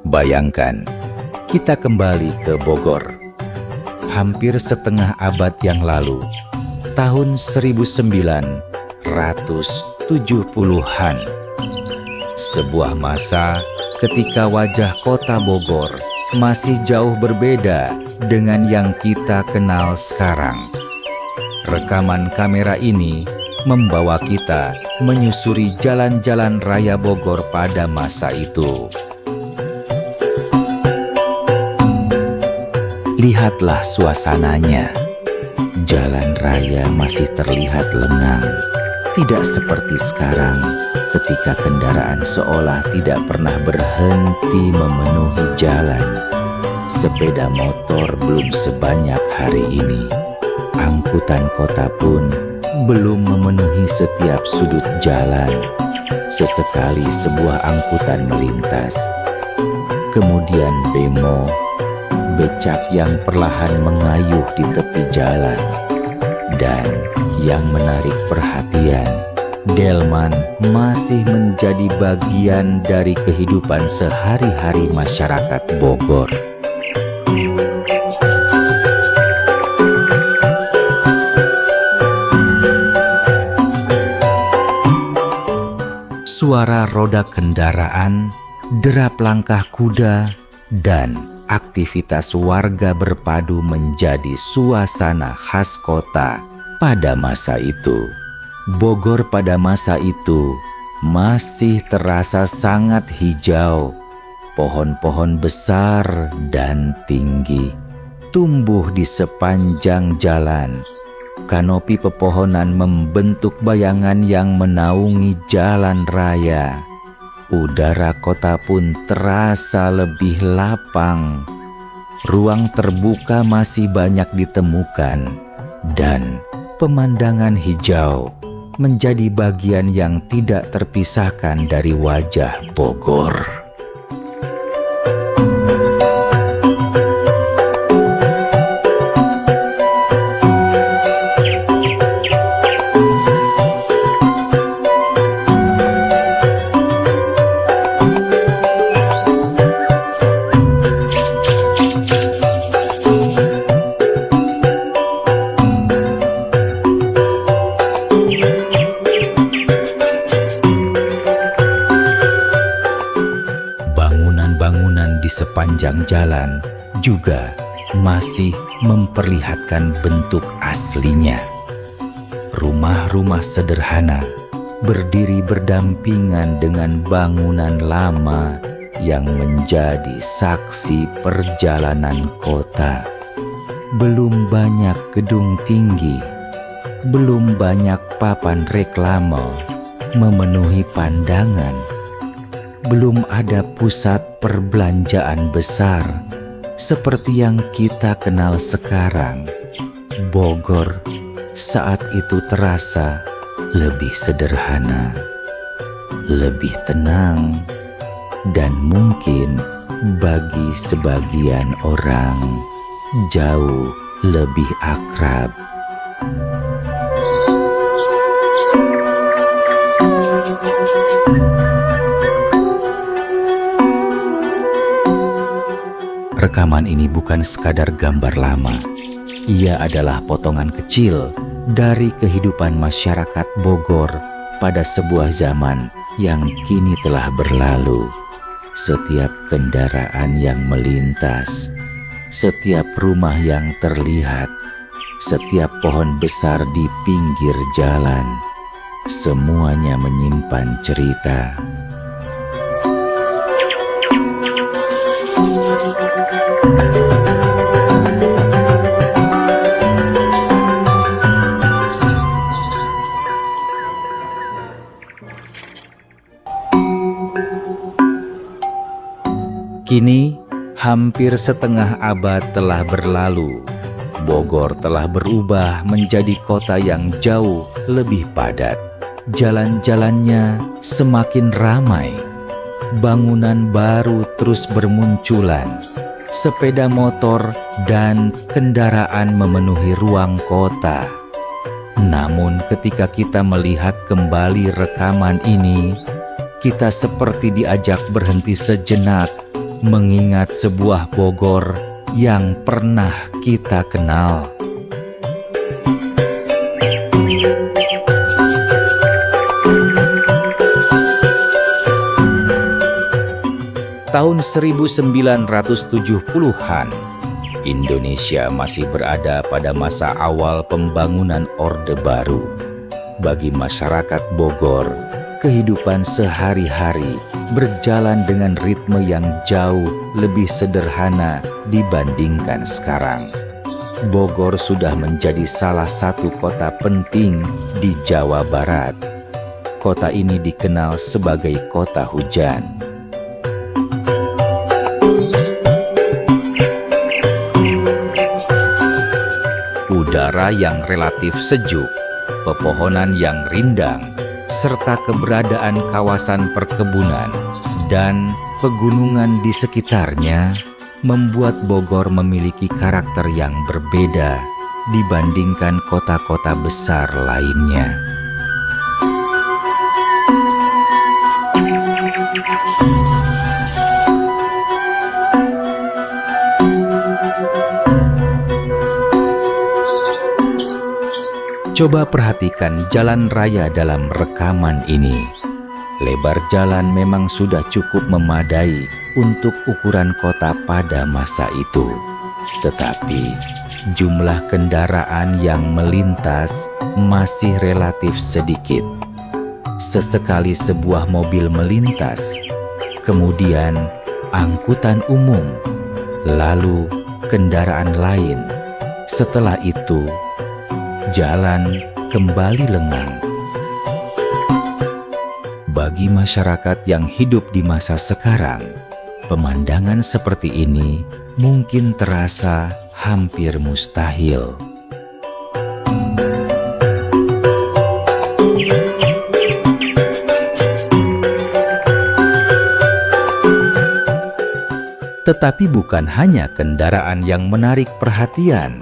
Bayangkan, kita kembali ke Bogor. Hampir setengah abad yang lalu, tahun 1970-an. Sebuah masa ketika wajah kota Bogor masih jauh berbeda dengan yang kita kenal sekarang. Rekaman kamera ini membawa kita menyusuri jalan-jalan raya Bogor pada masa itu. Lihatlah suasananya. Jalan raya masih terlihat lengang. Tidak seperti sekarang ketika kendaraan seolah tidak pernah berhenti memenuhi jalan. Sepeda motor belum sebanyak hari ini. Angkutan kota pun belum memenuhi setiap sudut jalan. Sesekali sebuah angkutan melintas. Kemudian bemo, becak yang perlahan mengayuh di tepi jalan. Dan yang menarik perhatian, delman masih menjadi bagian dari kehidupan sehari-hari masyarakat Bogor. Suara roda kendaraan, derap langkah kuda, dan aktivitas warga berpadu menjadi suasana khas kota pada masa itu. Bogor pada masa itu masih terasa sangat hijau. Pohon-pohon besar dan tinggi tumbuh di sepanjang jalan. Kanopi pepohonan membentuk bayangan yang menaungi jalan raya. Udara kota pun terasa lebih lapang. Ruang terbuka masih banyak ditemukan, dan pemandangan hijau menjadi bagian yang tidak terpisahkan dari wajah Bogor. Bangunan di sepanjang jalan juga masih memperlihatkan bentuk aslinya. Rumah-rumah sederhana berdiri berdampingan dengan bangunan lama yang menjadi saksi perjalanan kota. Belum banyak gedung tinggi, belum banyak papan reklame memenuhi pandangan. Belum ada pusat perbelanjaan besar seperti yang kita kenal sekarang. Bogor saat itu terasa lebih sederhana, lebih tenang, dan mungkin bagi sebagian orang jauh lebih akrab. Rekaman ini bukan sekadar gambar lama. Ia adalah potongan kecil dari kehidupan masyarakat Bogor pada sebuah zaman yang kini telah berlalu. Setiap kendaraan yang melintas, setiap rumah yang terlihat, setiap pohon besar di pinggir jalan, semuanya menyimpan cerita. Kini, hampir setengah abad telah berlalu. Bogor telah berubah menjadi kota yang jauh lebih padat. Jalan-jalannya semakin ramai. Bangunan baru terus bermunculan. Sepeda motor dan kendaraan memenuhi ruang kota. Namun ketika kita melihat kembali rekaman ini, kita seperti diajak berhenti sejenak, mengingat sebuah Bogor yang pernah kita kenal. Tahun 1970-an, Indonesia masih berada pada masa awal pembangunan Orde Baru. Bagi masyarakat Bogor, kehidupan sehari-hari berjalan dengan ritme yang jauh lebih sederhana dibandingkan sekarang. Bogor sudah menjadi salah satu kota penting di Jawa Barat. Kota ini dikenal sebagai kota hujan. Udara yang relatif sejuk, pepohonan yang rindang, serta keberadaan kawasan perkebunan dan pegunungan di sekitarnya membuat Bogor memiliki karakter yang berbeda dibandingkan kota-kota besar lainnya. Coba perhatikan jalan raya dalam rekaman ini. Lebar jalan memang sudah cukup memadai untuk ukuran kota pada masa itu. Tetapi jumlah kendaraan yang melintas masih relatif sedikit. Sesekali sebuah mobil melintas, kemudian angkutan umum, lalu kendaraan lain. Setelah itu, jalan kembali lengang. Bagi masyarakat yang hidup di masa sekarang, pemandangan seperti ini mungkin terasa hampir mustahil. Tetapi bukan hanya kendaraan yang menarik perhatian.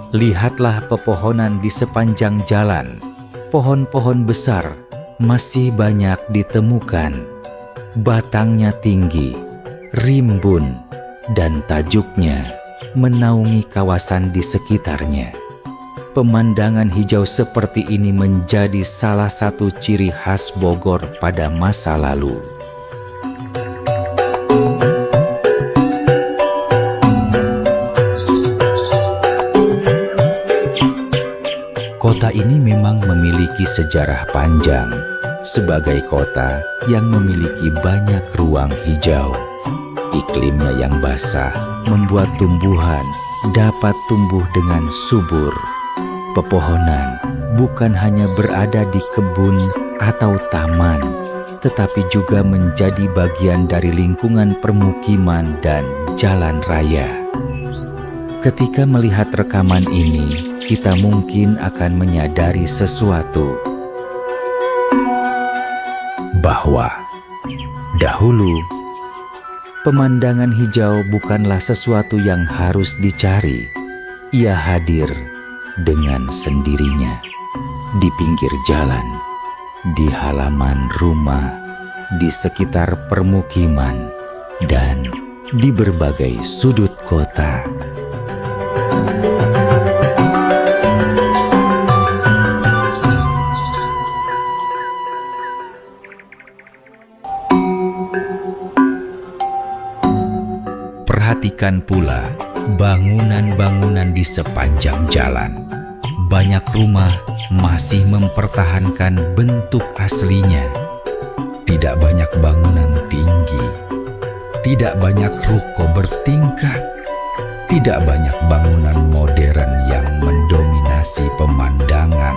Lihatlah pepohonan di sepanjang jalan. Pohon-pohon besar masih banyak ditemukan. Batangnya tinggi, rimbun, dan tajuknya menaungi kawasan di sekitarnya. Pemandangan hijau seperti ini menjadi salah satu ciri khas Bogor pada masa lalu. Kota ini memang memiliki sejarah panjang sebagai kota yang memiliki banyak ruang hijau. Iklimnya yang basah membuat tumbuhan dapat tumbuh dengan subur. Pepohonan bukan hanya berada di kebun atau taman, tetapi juga menjadi bagian dari lingkungan permukiman dan jalan raya. Ketika melihat rekaman ini, kita mungkin akan menyadari sesuatu, bahwa dahulu pemandangan hijau bukanlah sesuatu yang harus dicari. Ia hadir dengan sendirinya di pinggir jalan, di halaman rumah, di sekitar permukiman, dan di berbagai sudut kota. Perhatikan pula bangunan-bangunan di sepanjang jalan. Banyak rumah masih mempertahankan bentuk aslinya. Tidak banyak bangunan tinggi, tidak banyak ruko bertingkat, tidak banyak bangunan modern yang mendominasi pemandangan.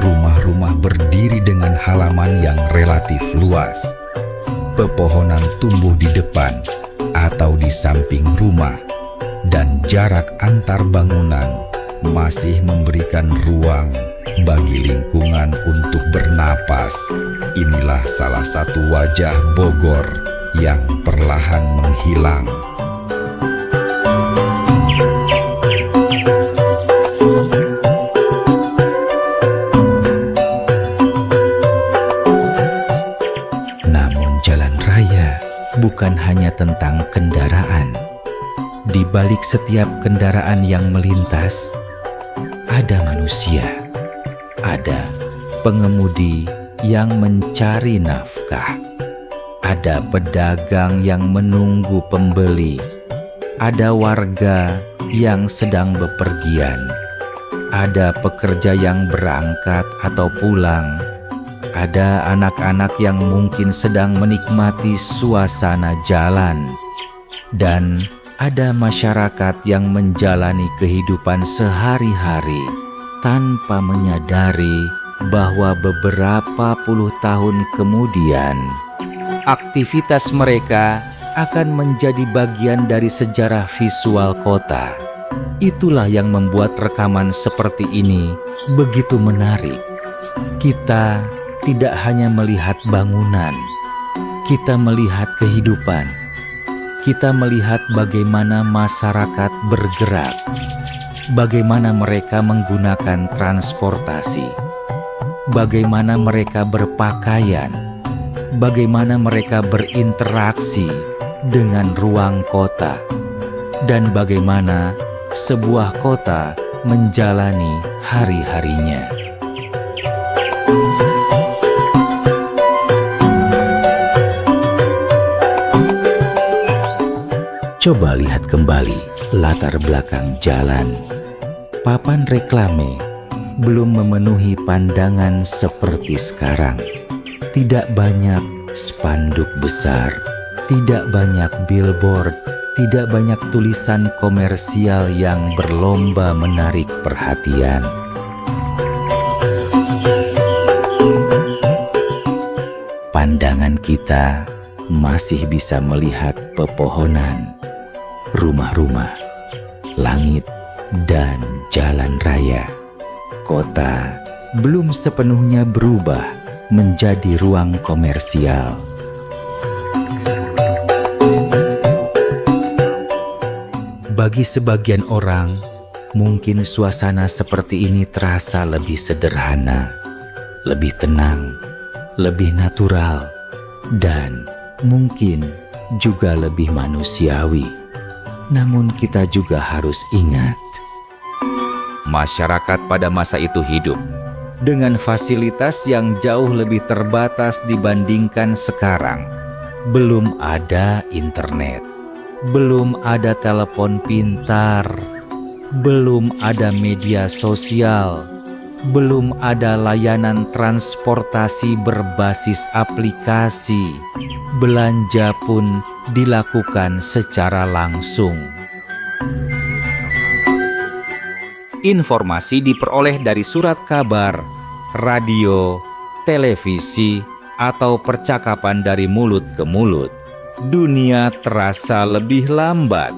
Rumah-rumah berdiri dengan halaman yang relatif luas. Pepohonan tumbuh di depan atau di samping rumah, dan jarak antar bangunan masih memberikan ruang bagi lingkungan untuk bernapas. Inilah salah satu wajah Bogor yang perlahan menghilang. Jalan raya bukan hanya tentang kendaraan. Di balik setiap kendaraan yang melintas, ada manusia, ada pengemudi yang mencari nafkah, ada pedagang yang menunggu pembeli, ada warga yang sedang bepergian, ada pekerja yang berangkat atau pulang, ada anak-anak yang mungkin sedang menikmati suasana jalan, dan ada masyarakat yang menjalani kehidupan sehari-hari tanpa menyadari bahwa beberapa puluh tahun kemudian aktivitas mereka akan menjadi bagian dari sejarah visual kota. Itulah yang membuat rekaman seperti ini begitu menarik. Kita tidak hanya melihat bangunan, kita melihat kehidupan. Kita melihat bagaimana masyarakat bergerak, bagaimana mereka menggunakan transportasi, bagaimana mereka berpakaian, bagaimana mereka berinteraksi dengan ruang kota, dan bagaimana sebuah kota menjalani hari-harinya. Coba lihat kembali latar belakang jalan. Papan reklame belum memenuhi pandangan seperti sekarang. Tidak banyak spanduk besar, tidak banyak billboard, tidak banyak tulisan komersial yang berlomba menarik perhatian. Pandangan kita masih bisa melihat pepohonan, rumah-rumah, langit, dan jalan raya. Kota belum sepenuhnya berubah menjadi ruang komersial. Bagi sebagian orang, mungkin suasana seperti ini terasa lebih sederhana, lebih tenang, lebih natural, dan mungkin juga lebih manusiawi. Namun kita juga harus ingat, masyarakat pada masa itu hidup dengan fasilitas yang jauh lebih terbatas dibandingkan sekarang. Belum ada internet, belum ada telepon pintar, belum ada media sosial, belum ada layanan transportasi berbasis aplikasi. Belanja pun dilakukan secara langsung. Informasi diperoleh dari surat kabar, radio, televisi, atau percakapan dari mulut ke mulut. Dunia terasa lebih lambat,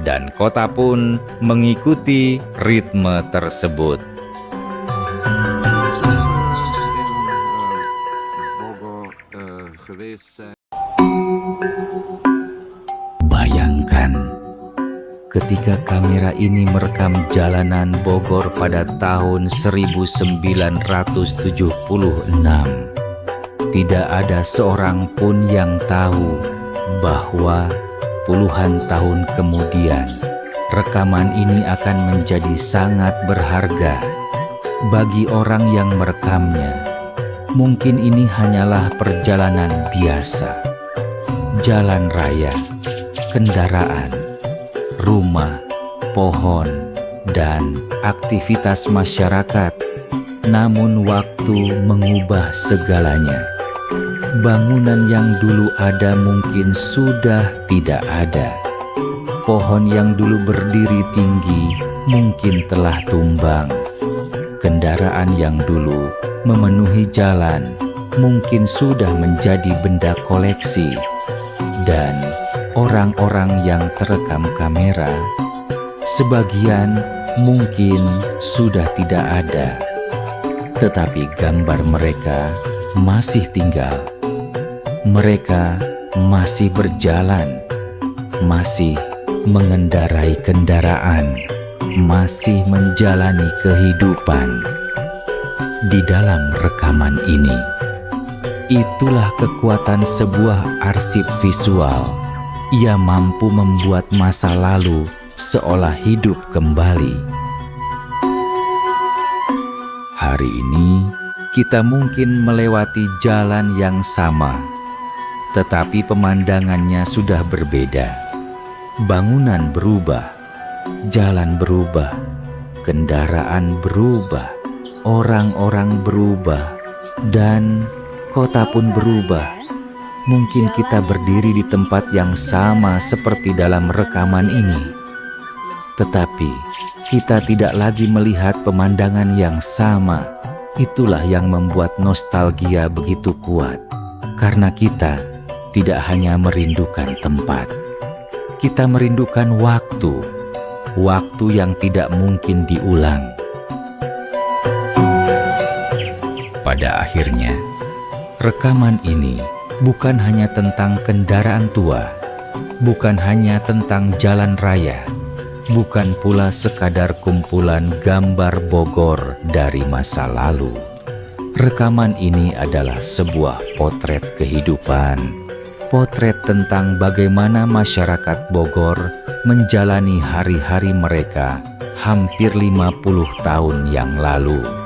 dan kota pun mengikuti ritme tersebut. Bayangkan ketika kamera ini merekam jalanan Bogor pada tahun 1976. Tidak ada seorang pun yang tahu bahwa puluhan tahun kemudian rekaman ini akan menjadi sangat berharga bagi orang yang merekamnya. Mungkin ini hanyalah perjalanan biasa, jalan raya, kendaraan, rumah, pohon, dan aktivitas masyarakat. Namun waktu mengubah segalanya. Bangunan yang dulu ada mungkin sudah tidak ada. Pohon yang dulu berdiri tinggi mungkin telah tumbang. Kendaraan yang dulu memenuhi jalan mungkin sudah menjadi benda koleksi. Dan orang-orang yang terekam kamera, sebagian mungkin sudah tidak ada, tetapi gambar mereka masih tinggal. Mereka masih berjalan, masih mengendarai kendaraan, masih menjalani kehidupan. Di dalam rekaman ini, Itulah kekuatan sebuah arsip visual. Ia mampu membuat masa lalu seolah hidup kembali. Hari ini, kita mungkin melewati jalan yang sama, tetapi pemandangannya sudah berbeda. Bangunan berubah, jalan berubah, kendaraan berubah, orang-orang berubah, dan kota pun berubah. Mungkin kita berdiri di tempat yang sama seperti dalam rekaman ini, tetapi kita tidak lagi melihat pemandangan yang sama. Itulah yang membuat nostalgia begitu kuat, karena kita tidak hanya merindukan tempat, kita merindukan waktu yang tidak mungkin diulang. Pada akhirnya, rekaman ini bukan hanya tentang kendaraan tua, bukan hanya tentang jalan raya, bukan pula sekadar kumpulan gambar Bogor dari masa lalu. Rekaman ini adalah sebuah potret kehidupan, potret tentang bagaimana masyarakat Bogor menjalani hari-hari mereka hampir 50 tahun yang lalu.